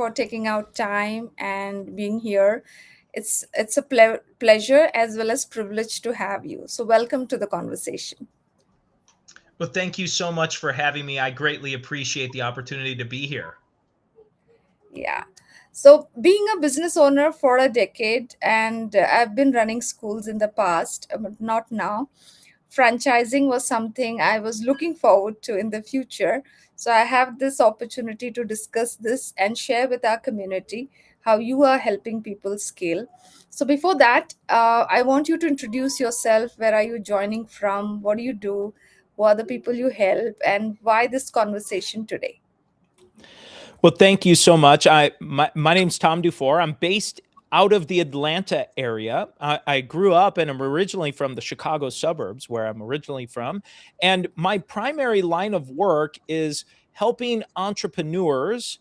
for taking out time and being here. It's a pleasure as well as privilege to have you. So welcome to the conversation. Well, thank you so much for having me. I greatly appreciate the opportunity to be here. Yeah. So, being a business owner for a decade, and I've been running schools in the past, but not now. Franchising was something I was looking forward to in the future. So, I have this opportunity to discuss this and share with our community how you are helping people scale. So, before that, I want you to introduce yourself. Where are you joining from? What do you do? Who are the people you help? And why this conversation today? Well, thank you so much. My name's Tom DuFore. I'm based out of the Atlanta area. I grew up and I'm originally from the Chicago suburbs, where I'm originally from. And my primary line of work is helping entrepreneurs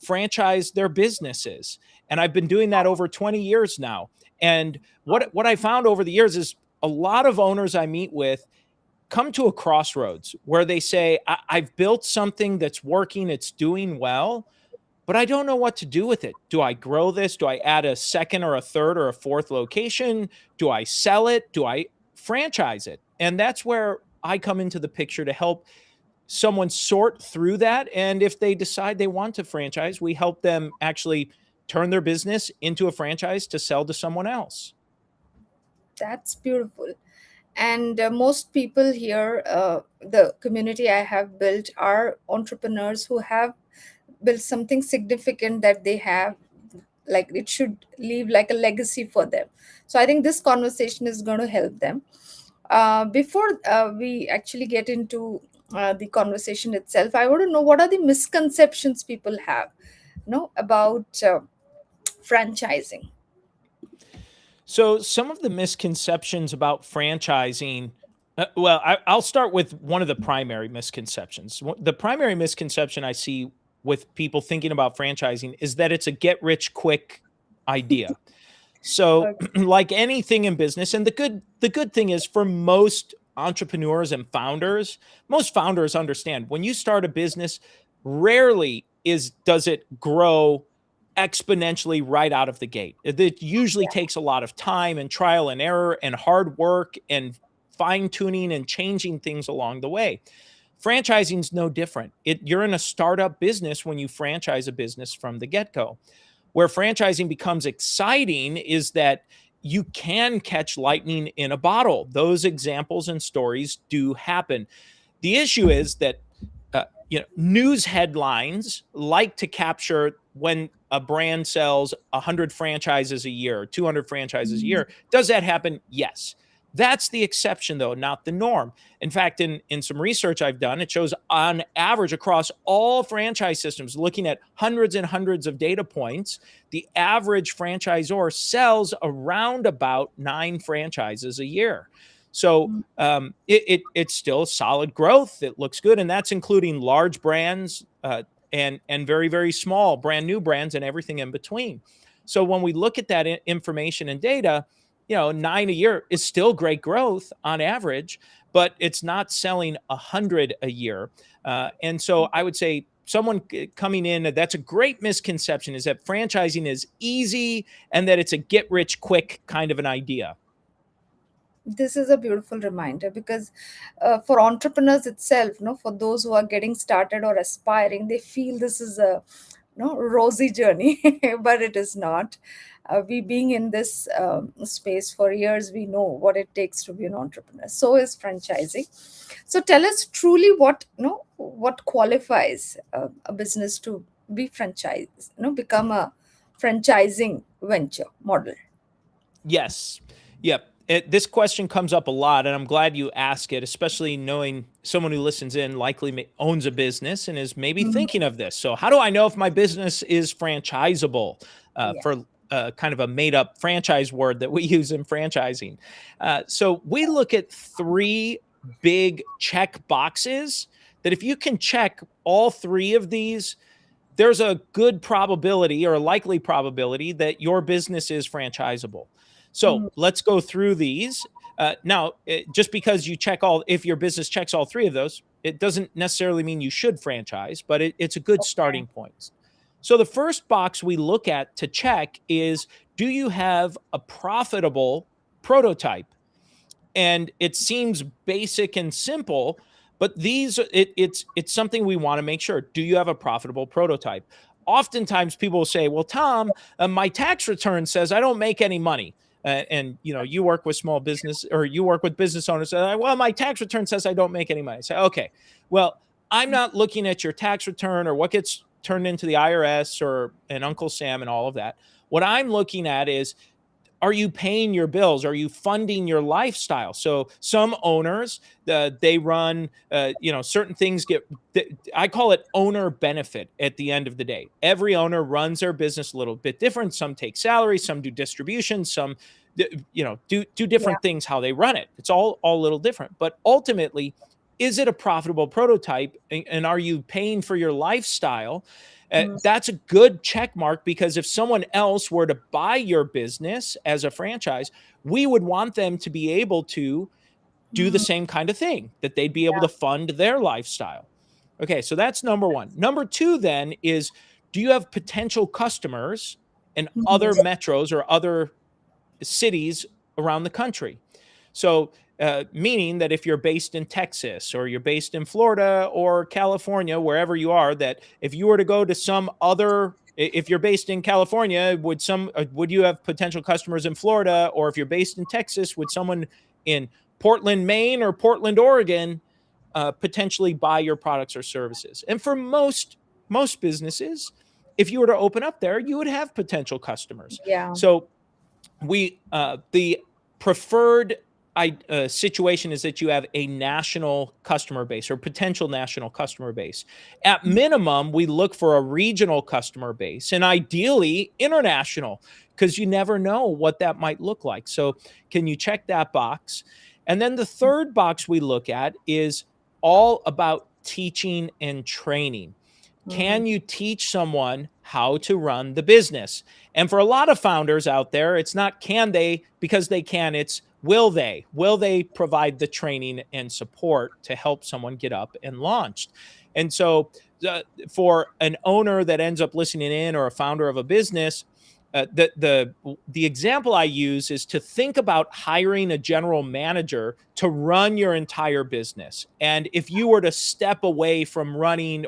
franchise their businesses. And I've been doing that over 20 years now. And what I found over the years is a lot of owners I meet with come to a crossroads where they say, I've built something that's working, it's doing well, but I don't know what to do with it. Do I grow this? Do I add a second or a third or a fourth location? Do I sell it? Do I franchise it? And that's where I come into the picture to help someone sort through that. And if they decide they want to franchise, we help them actually turn their business into a franchise to sell to someone else. That's beautiful. And most people here, the community I have built, are entrepreneurs who have built something significant that they have, like it should leave like a legacy for them. So I think this conversation is going to help them. Before we actually get into the conversation itself, I want to know what are the misconceptions people have, about franchising. So, some of the misconceptions about franchising, I'll start with one of the primary misconceptions. The primary misconception I see with people thinking about franchising is that it's a get rich quick idea. So, Okay. like anything in business, and the good thing is for most entrepreneurs and founders, most founders understand when you start a business, rarely is does it grow exponentially right out of the gate. It usually takes a lot of time and trial and error and hard work and fine tuning and changing things along the way. Franchising is no different. You're in a startup business when you franchise a business from the get go. Where franchising becomes exciting is that you can catch lightning in a bottle. Those examples and stories do happen. The issue is that news headlines like to capture when a brand sells 100 franchises a year, 200 franchises a year. Does that happen? Yes. That's the exception, though, not the norm. In fact, in some research I've done, it shows on average across all franchise systems, looking at hundreds and hundreds of data points, the average franchisor sells around about 9 franchises a year. So it's still solid growth. It looks good, and that's including large brands and very, very small brand new brands and everything in between. So when we look at that information and data, 9 a year is still great growth on average, but it's not selling 100 a year. And so I would say someone coming in, that's a great misconception, is that franchising is easy and that it's a get rich quick kind of an idea. This is a beautiful reminder because for entrepreneurs itself, for those who are getting started or aspiring, they feel this is a rosy journey, but it is not. We being in this space for years, we know what it takes to be an entrepreneur. So is franchising. So tell us truly what qualifies a business to be franchised, become a franchising venture model. Yes. Yep. This question comes up a lot, and I'm glad you ask it, especially knowing someone who listens in likely owns a business and is maybe Mhm. thinking of this. So, how do I know if my business is franchisable? Yeah. For kind of a made up franchise word that we use in franchising. So, we look at 3 big check boxes that if you can check all 3 of these, there's a good probability or a likely probability that your business is franchisable. So Mhm. let's go through these. Now, just because if your business checks all 3 of those, it doesn't necessarily mean you should franchise, but it's a good Okay. starting point. So the first box we look at to check is, do you have a profitable prototype? And it seems basic and simple, but it's something we want to make sure. Do you have a profitable prototype? Oftentimes people will say, well, Tom, my tax return says I don't make any money. And you work with small business, or you work with business owners. Well, my tax return says I don't make any money. I say, okay, well, I'm not looking at your tax return or what gets turned into the IRS or and Uncle Sam and all of that. What I'm looking at is, are you paying your bills? Are you funding your lifestyle? So some owners, they run, certain things get, I call it owner benefit at the end of the day. Every owner runs their business a little bit different. Some take salary, some do distribution, some, do Yeah. different things how they run it. It's all a little different. But ultimately, is it a profitable prototype? And are you paying for your lifestyle? Mm, That's a good check mark, because if someone else were to buy your business as a franchise, we would want them to be able to do the mhm. same kind of thing, that they'd be able Yeah. to fund their lifestyle. Okay, so that's number one. Number two then is, do you have potential customers in Mhm. other metros or other cities around the country? So, meaning that if you're based in Texas or you're based in Florida or California, wherever you are, that if you were to go to some other, if you're based in California, would you have potential customers in Florida? Or if you're based in Texas, would someone in Portland, Maine, or Portland, Oregon, potentially buy your products or services? And for most businesses, if you were to open up there, you would have potential customers. Yeah. So the preferred situation is that you have a national customer base, or potential national customer base. At minimum, we look for a regional customer base, and ideally international, because you never know what that might look like. So can you check that box? And then the third box we look at is all about teaching and training. Mm, Can you teach someone how to run the business? And for a lot of founders out there, it's not can they, because they can, it's will they? Will they provide the training and support to help someone get up and launched? And so, for an owner that ends up listening in, or a founder of a business, the example I use is to think about hiring a general manager to run your entire business. And if you were to step away from running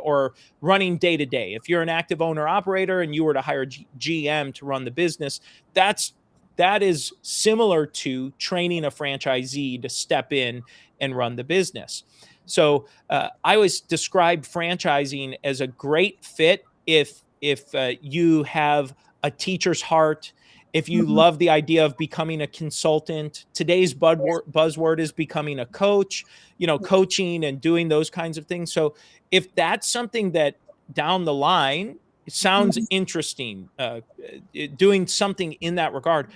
day to day, if you're an active owner operator and you were to hire GM to run the business, that is similar to training a franchisee to step in and run the business. So I always describe franchising as a great fit if you have a teacher's heart, if you mhm. love the idea of becoming a consultant. Today's buzzword is becoming a coach, coaching and doing those kinds of things. So if that's something that down the line sounds Mhm. interesting, doing something in that regard,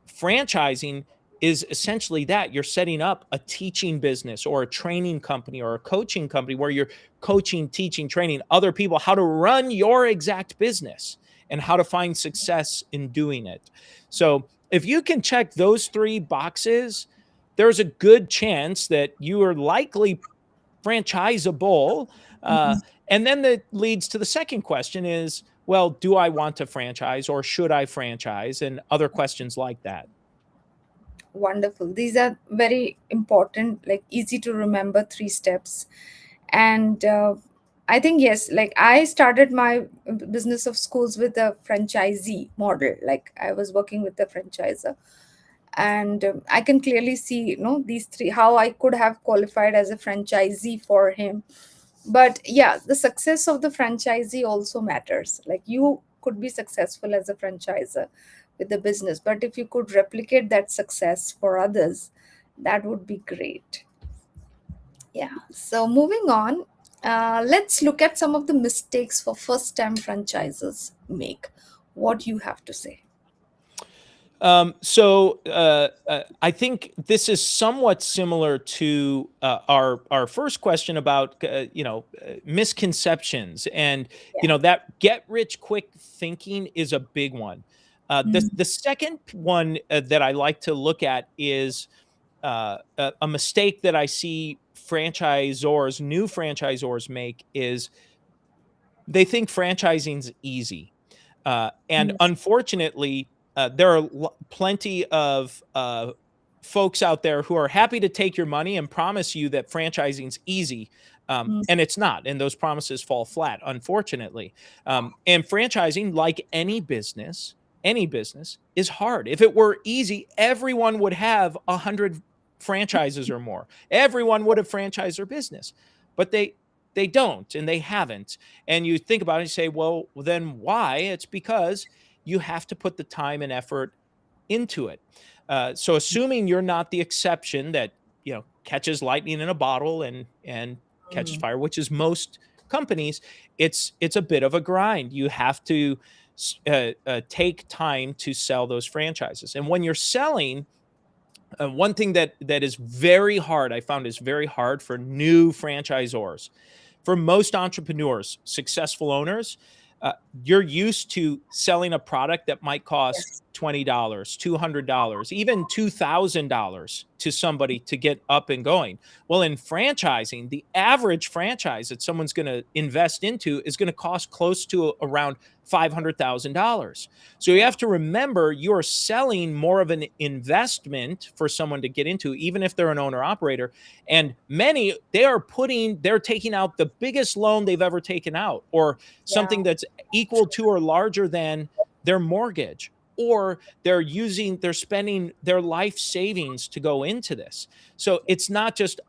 franchising is essentially that. You're setting up a teaching business or a training company or a coaching company where you're coaching, teaching, training other people how to run your exact business and how to find success in doing it. So if you can check those three boxes, there's a good chance that you are likely franchisable. Uh, Mhm. and then that leads to the second question is, well, do I want to franchise, or should I franchise? And other questions like that. Wonderful. These are very important, like easy to remember 3 steps. And I think, yes, like I started my business of schools with a franchisee model. Like I was working with the franchisor. And I can clearly see, these three, how I could have qualified as a franchisee for him. But yeah, the success of the franchisee also matters. Like you could be successful as a franchisor with the business, but if you could replicate that success for others, that would be great. Yeah. So moving on, let's look at some of the mistakes for first time franchisers make. What you have to say? I think this is somewhat similar to our first question about misconceptions, and Yeah. that get rich quick thinking is a big one. The second one that I like to look at is a mistake that I see new franchisors make is They think franchising's easy. And Mm, unfortunately, there are plenty of folks out there who are happy to take your money and promise you that franchising's easy. mm, And it's not. And those promises fall flat, unfortunately. And franchising, like any business is hard. If it were easy, everyone would have 100 franchises or more. Everyone would have franchised their business, but they don't, and they haven't. And you think about it and you say, well, then why? It's because you have to put the time and effort into it. So assuming you're not the exception that catches lightning in a bottle and catches mm, fire, which is most companies, it's a bit of a grind. You have to take time to sell those franchises, and when you're selling, one thing that is very hard, I found, is very hard for new franchisors. For most entrepreneurs, successful owners, you're used to selling a product that might cost yes. $20, $200, even $2,000 to somebody to get up and going. Well, in franchising, the average franchise that someone's going to invest into is going to cost close to around $500,000. So you Yeah. have to remember you're selling more of an investment for someone to get into, even if they're an owner operator. And many, they're taking out the biggest loan they've ever taken out, or Yeah. something that's equal to or larger than their mortgage, or they're spending their life savings to go into this. So it's not just,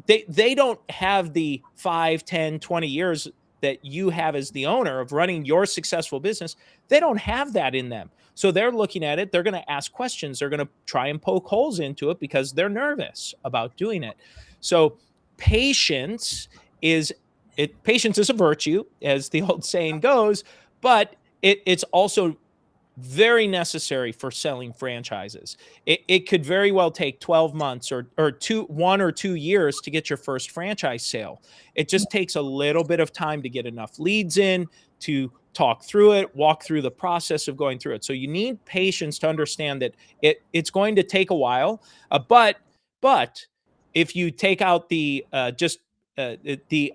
they don't have the 5, 10, 20 years that you have as the owner of running your successful business. They don't have that in them. So they're looking at it, they're going to ask questions, they're going to try and poke holes into it because they're nervous about doing it. So patience is patience is a virtue, as the old saying goes, but it's also very necessary for selling franchises. It could very well take 12 months or 1 or 2 years to get your first franchise sale. It Mm, just takes a little bit of time to get enough leads in, to talk through it, walk through the process of going through it. So you need patience to understand that it's going to take a while. But if you take out the just the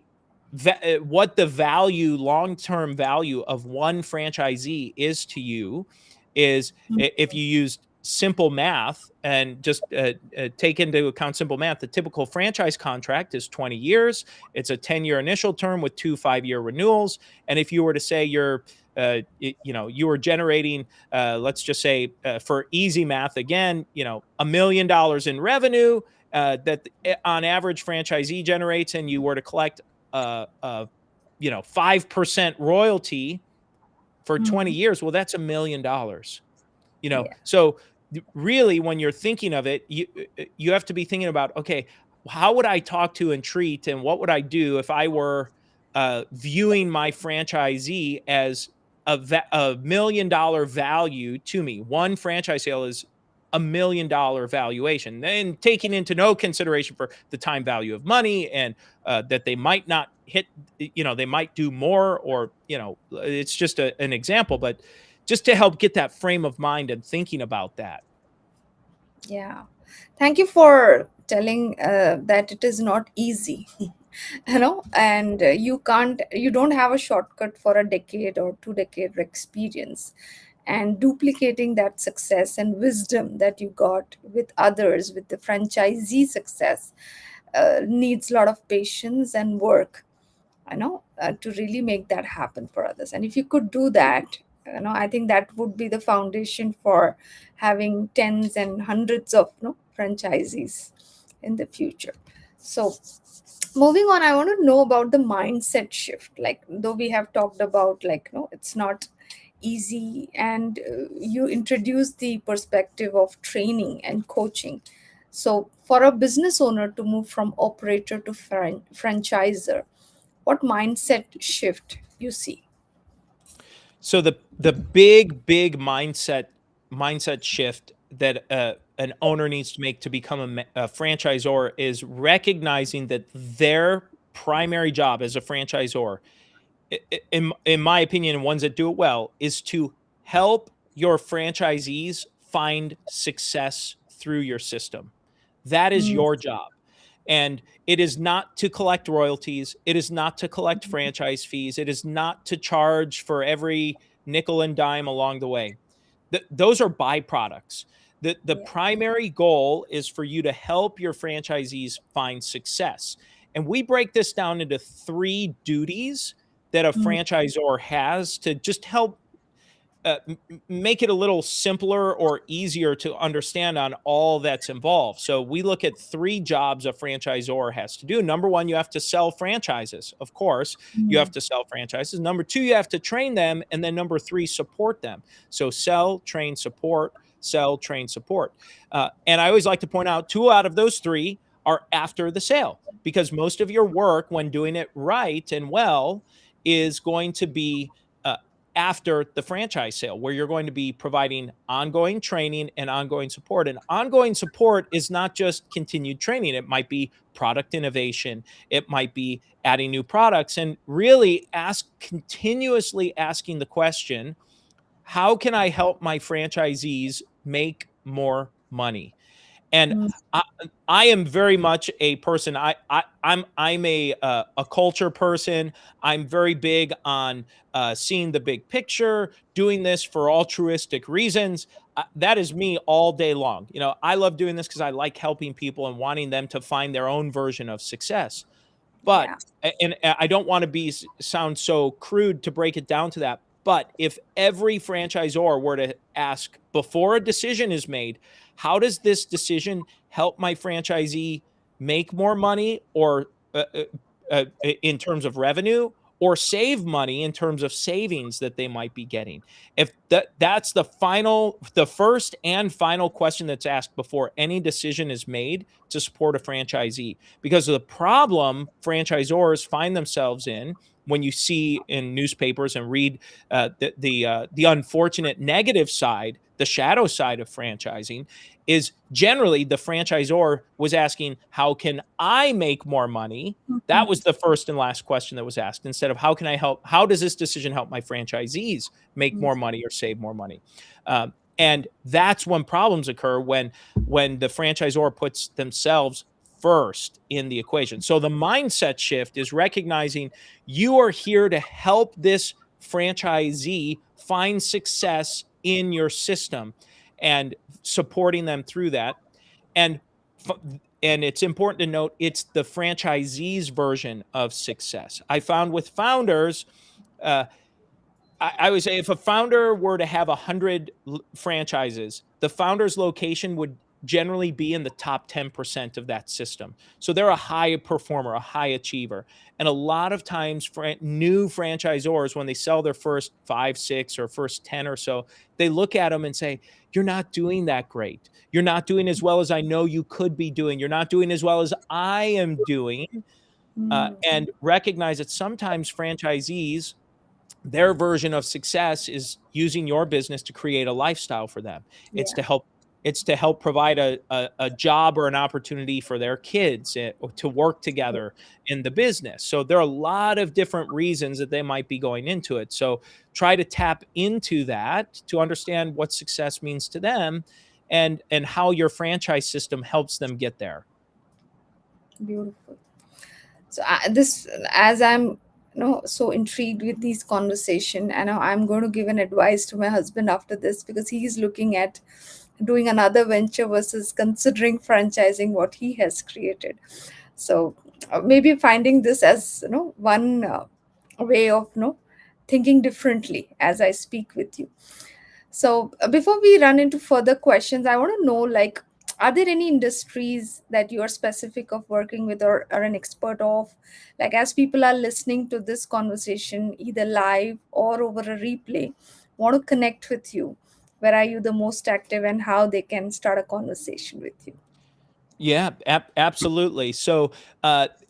what the value, long-term value of one franchisee is to you, is mm, if you used simple math and just take into account simple math, the typical franchise contract is 20 years. It's a 10-year initial term with 2 5-year renewals. And if you were to say you were generating, let's just say, for easy math again, $1 million in revenue, that on average franchisee generates, and you were to collect 5% royalty for 20 mm, years, well, that's $1 million. yeah. So really, when you're thinking of it, you have to be thinking about, okay, how would I talk to and treat, and what would I do if I were viewing my franchisee as $1 million value to me? One franchise sale is $1 million valuation, and taking into no consideration for the time value of money, and that they might not hit, they might do more, or it's just an example, but just to help get that frame of mind and thinking about that. Yeah. Thank you for telling that it is not easy, and you don't have a shortcut for a decade or 2 decade experience. And duplicating that success and wisdom that you got with others, with the franchisee success, needs a lot of patience and work, to really make that happen for others. And if you could do that, I think that would be the foundation for having tens and hundreds of franchisees in the future. So, moving on, I want to know about the mindset shift. Like, though we have talked about, like, it's not easy, and you introduce the perspective of training and coaching. So, for a business owner to move from operator to franchisor, what mindset shift you see? So the big mindset shift that an owner needs to make to become a franchisor is recognizing that their primary job as a franchisor, in my opinion, and ones that do it well, is to help your franchisees find success through your system. That is Mm, your job. And it is not to collect royalties. It is not to collect franchise fees. It is not to charge for every nickel and dime along the way. Those are byproducts. The Yeah. primary goal is for you to help your franchisees find success. And we break this down into three duties that a Mm, franchisor has to just help make it a little simpler or easier to understand on all that's involved. So we look at three jobs a franchisor has to do. Number one, you have to sell franchises. Of course, you have mm, to sell franchises. Number two, you have to train them. And then number three, support them. So sell, train, support, sell, train, support. And I always like to point out two out of those three are after the sale, because most of your work when doing it right and well is going to be uh, after the franchise sale, where you're going to be providing ongoing training and ongoing support. And ongoing support is not just continued training, it might be product innovation, it might be adding new products, and really continuously asking the question, how can I help my franchisees make more money? And mm, I, I am very much a person. I'm a culture person. I'm very big on seeing the big picture, doing this for altruistic reasons. That is me all day long. You know, I love doing this because I like helping people and wanting them to find their own version of success. But yeah. and I don't want to be sound so crude to break it down to that. But if every franchisor were to ask before a decision is made, how does this decision help my franchisee make more money, or in terms of revenue, or save money in terms of savings that they might be getting? If that's the first and final question that's asked before any decision is made to support a franchisee, because of the problem franchisors find themselves in when you see in newspapers and read the unfortunate negative side, the shadow side of franchising, is generally the franchisor was asking, how can I make more money? That was Mhm. the first and last question that was asked, instead of how can I help? How does this decision help my franchisees make more money or save more money? And that's when problems occur, when the franchisor puts themselves first in the equation. So the mindset shift is recognizing you are here to help this franchisee find success in your system and supporting them through that. And and it's important to note it's the franchisee's version of success. I found with founders, uh, I would say if a founder were to have 100 franchises, the founder's location would generally be in the top 10% of that system. So they're a high performer, a high achiever. And a lot of times, new franchisors, when they sell their first 5, 6, or first 10 or so, they look at them and say, you're not doing that great. You're not doing as well as I know you could be doing. You're not doing as well as I am doing. Mm, And recognize that sometimes franchisees, their version of success is using your business to create a lifestyle for them. It's yeah. to help it's to help provide a job or an opportunity for their kids, to work together in the business. So there are a lot of different reasons that they might be going into it. So try to tap into that to understand what success means to them, and how your franchise system helps them get there. Beautiful. So this, as I'm so intrigued with these conversation, and I'm going to give an advice to my husband after this, because he's looking at doing another venture versus considering franchising what he has created. So maybe finding this as one way of thinking differently as I speak with you. So before we run into further questions, I want to know, like, are there any industries that you are specific of working with, or are an expert of? Like, as people are listening to this conversation, either live or over a replay, want to connect with you. Where are you the most active, and how they can start a conversation with you? Yeah, absolutely. So,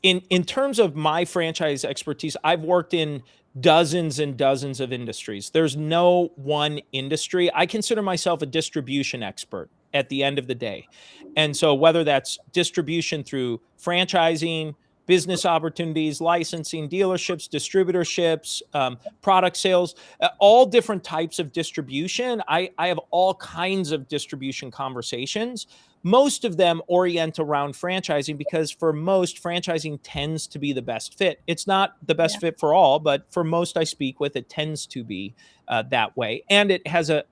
in terms of my franchise expertise, I've worked in dozens and dozens of industries. There's no one industry. I consider myself a distribution expert at the end of the day. And so, whether that's distribution through franchising, business opportunities, licensing, dealerships, distributorships, product sales, all different types of distribution. I have all kinds of distribution conversations. most of them orient around franchising because for most, franchising tends to be the best fit. It's not the best Yeah. fit for all, but for most I speak with, it tends to be that way. And it has a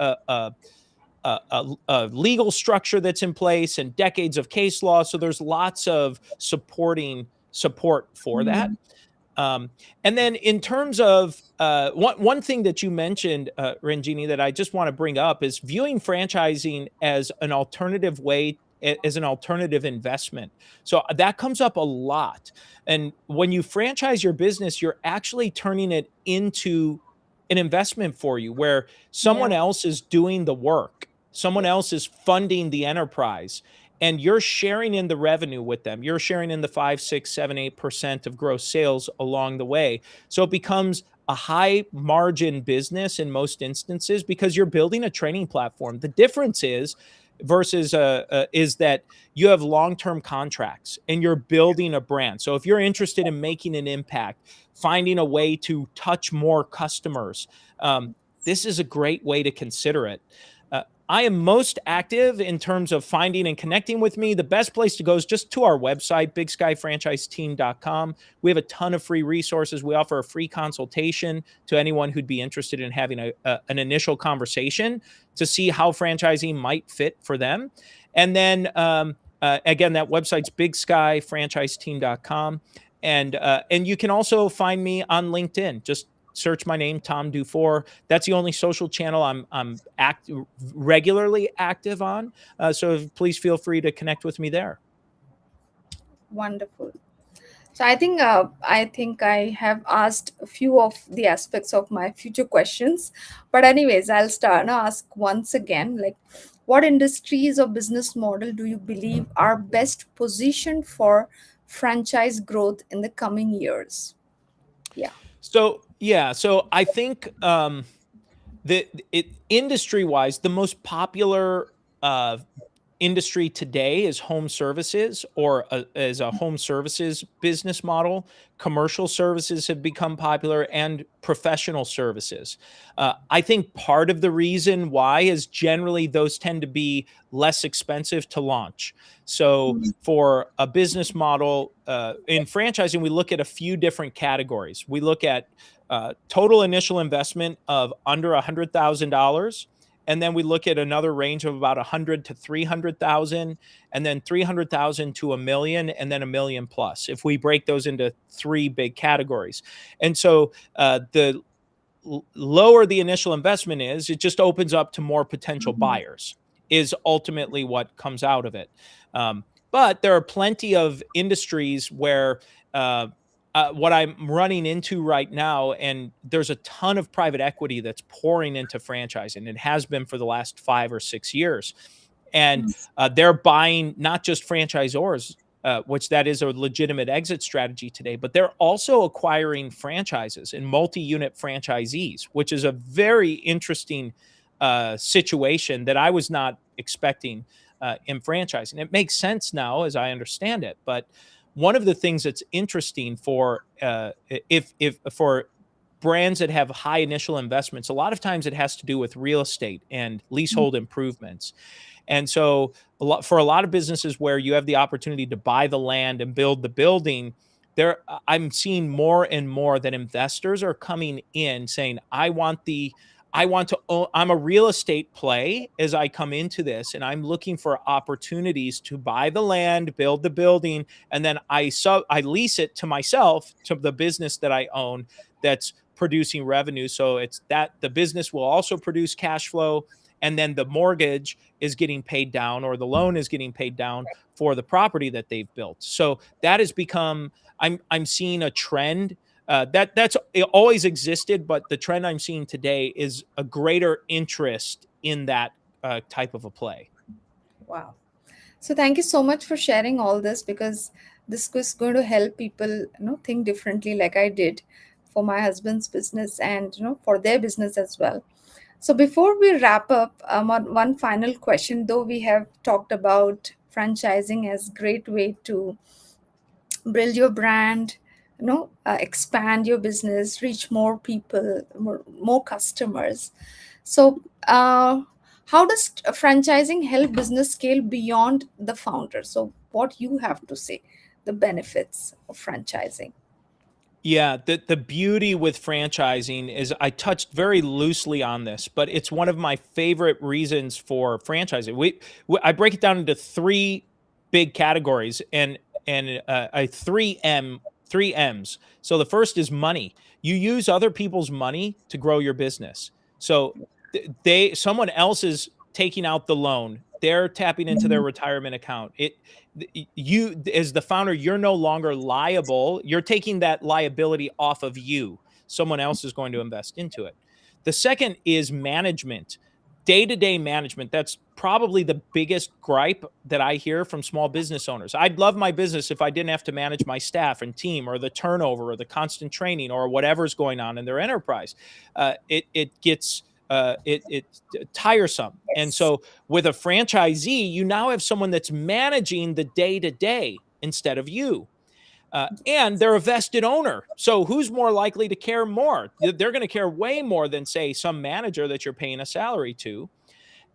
legal structure that's in place and decades of case law. So there's lots of support for that. Mhm. Um, and then in terms of one thing that you mentioned, Ranjini, that I just want to bring up is viewing franchising as an alternative way, as an alternative investment. So that comes up a lot. And when you franchise your business, you're actually turning it into an investment for you where someone Yeah. else is doing the work, someone else is funding the enterprise, and you're sharing in the revenue with them. You're sharing in the 5, 6, 7, 8% of gross sales along the way. So it becomes a high margin business in most instances because you're building a training platform. The difference is that you have long-term contracts and you're building a brand. So if you're interested in making an impact, finding a way to touch more customers, this is a great way to consider it. I am most active in terms of finding and connecting with me. The best place to go is just to our website, bigskyfranchiseteam.com. We have a ton of free resources. We offer a free consultation to anyone who'd be interested in having an initial conversation to see how franchising might fit for them. And then, again, that website's bigskyfranchiseteam.com. And you can also find me on LinkedIn. Just search my name, Tom DuFore. That's the only social channel I'm regularly active on. So please feel free to connect with me there. Wonderful. So I think I have asked a few of the aspects of my future questions, but anyways, I'll start now ask once again, like, what industries or business model do you believe are best positioned for franchise growth in the coming years? Yeah. So yeah, so I think industry wise, the most popular uh, industry today is home services or as a home services business model. Commercial services have become popular and professional services. I think part of the reason why is generally those tend to be less expensive to launch. So for a business model in franchising, we look at a few different categories. We look at total initial investment of under $100,000, and then we look at another range of about 100 to 300,000, and then 300,000 to a million, and then a million plus. If we break those into three big categories, and so the lower the initial investment is, it just opens up to more potential Mhm. buyers. Is ultimately what comes out of it. But there are plenty of industries where uh, what I'm running into right now, and there's a ton of private equity that's pouring into franchising. It has been for the last 5 or 6 years, and they're buying not just franchisors, which that is a legitimate exit strategy today, but they're also acquiring franchises and multi-unit franchisees, which is a very interesting situation that I was not expecting in franchising. It makes sense now as I understand it, but one of the things that's interesting for if for brands that have high initial investments, a lot of times it has to do with real estate and leasehold improvements. And so for a lot of businesses where you have the opportunity to buy the land and build the building, there I'm seeing more and more that investors are coming in saying, I want to own, I'm a real estate play as I come into this, and I'm looking for opportunities to buy the land, build the building, and then I lease it to myself, to the business that I own that's producing revenue. So it's that the business will also produce cash flow, and then the mortgage is getting paid down or the loan is getting paid down for the property that they've built. So that has become, I'm seeing a trend that's it always existed, but the trend I'm seeing today is a greater interest in that type of a play. Wow. So thank you so much for sharing all this, because this is going to help people, think differently like I did for my husband's business and, for their business as well. So before we wrap up, on one final question, though we have talked about franchising as great way to build your brand, expand your business, reach more people, more customers. So, How does franchising help business scale beyond the founder? So, what you have to say, the benefits of franchising? Yeah, the beauty with franchising is I touched very loosely on this, but it's one of my favorite reasons for franchising. I break it down into three big categories and I three M's. So the first is money. You use other people's money to grow your business. So they someone else is taking out the loan. They're tapping into their retirement account. You as the founder, you're no longer liable. You're taking that liability off of you. Someone else is going to invest into it. The second is management, day-to-day management. That's probably the biggest gripe that I hear from small business owners. I'd love my business if I didn't have to manage my staff and team, or the turnover, or the constant training, or whatever's going on in their enterprise. It gets it's tiresome. And Yes. so with a franchisee, you now have someone that's managing the day to day instead of you. And they're a vested owner. So who's more likely to care more? They're going to care way more than, say, some manager that you're paying a salary to.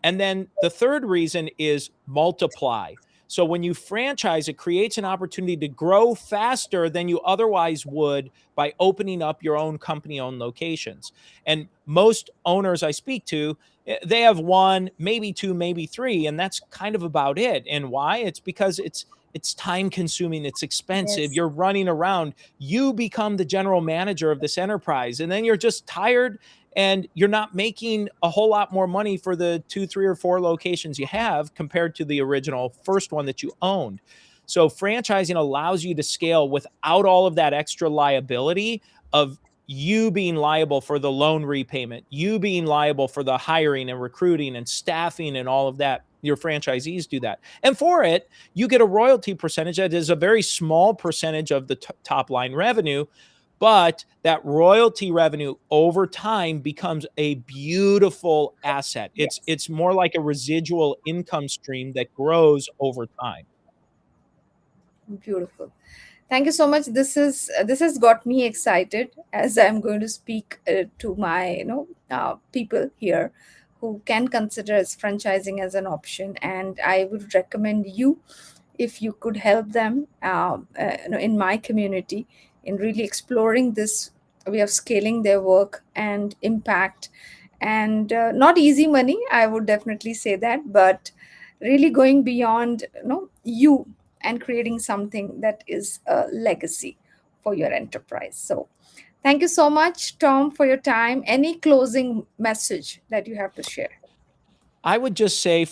And then the third reason is multiply. So when you franchise, it creates an opportunity to grow faster than you otherwise would by opening up your own company owned locations. And most owners I speak to, they have one, maybe two, maybe three, and that's kind of about it. And why? It's because it's time consuming, it's expensive, Yes. you're running around, you become the general manager of this enterprise, and then you're just tired and you're not making a whole lot more money for the two, three, or four locations you have compared to the original first one that you owned. So franchising allows you to scale without all of that extra liability of you being liable for the loan repayment, you being liable for the hiring and recruiting and staffing and all of that. Your franchisees do that. And for it, you get a royalty percentage that is a very small percentage of the top line revenue, but that royalty revenue over time becomes a beautiful asset. It's Yes. it's more like a residual income stream that grows over time. Beautiful. Thank you so much. This has got me excited as I'm going to speak to my people here who can consider as franchising as an option, and I would recommend you, if you could help them in my community in really exploring this way of scaling their work and impact. And not easy money, I would definitely say that, but really going beyond you and creating something that is a legacy for your enterprise. So thank you so much, Tom, for your time. Any closing message that you have to share? I would just say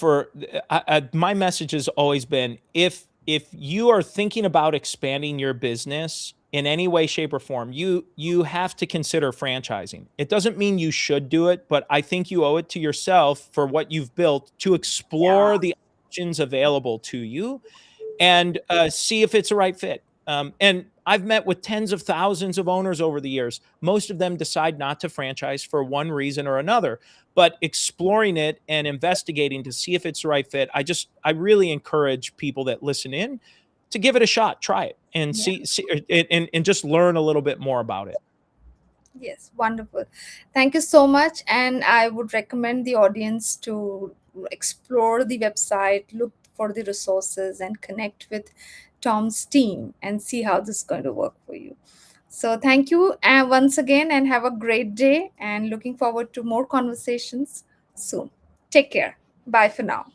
my message has always been, if you are thinking about expanding your business in any way, shape, or form, you have to consider franchising. It doesn't mean you should do it, but I think you owe it to yourself for what you've built to explore Yeah. the options available to you and see if it's a right fit. And I've met with tens of thousands of owners over the years. Most of them decide not to franchise for one reason or another, but exploring it and investigating to see if it's the right fit. I really encourage people that listen in to give it a shot, try it, and Yeah. and just learn a little bit more about it. Yes, wonderful. Thank you so much. And I would recommend the audience to explore the website, look for the resources, and connect with Tom's team and see how this is going to work for you. So, thank you once again, and have a great day. And looking forward to more conversations soon. Take care. Bye for now.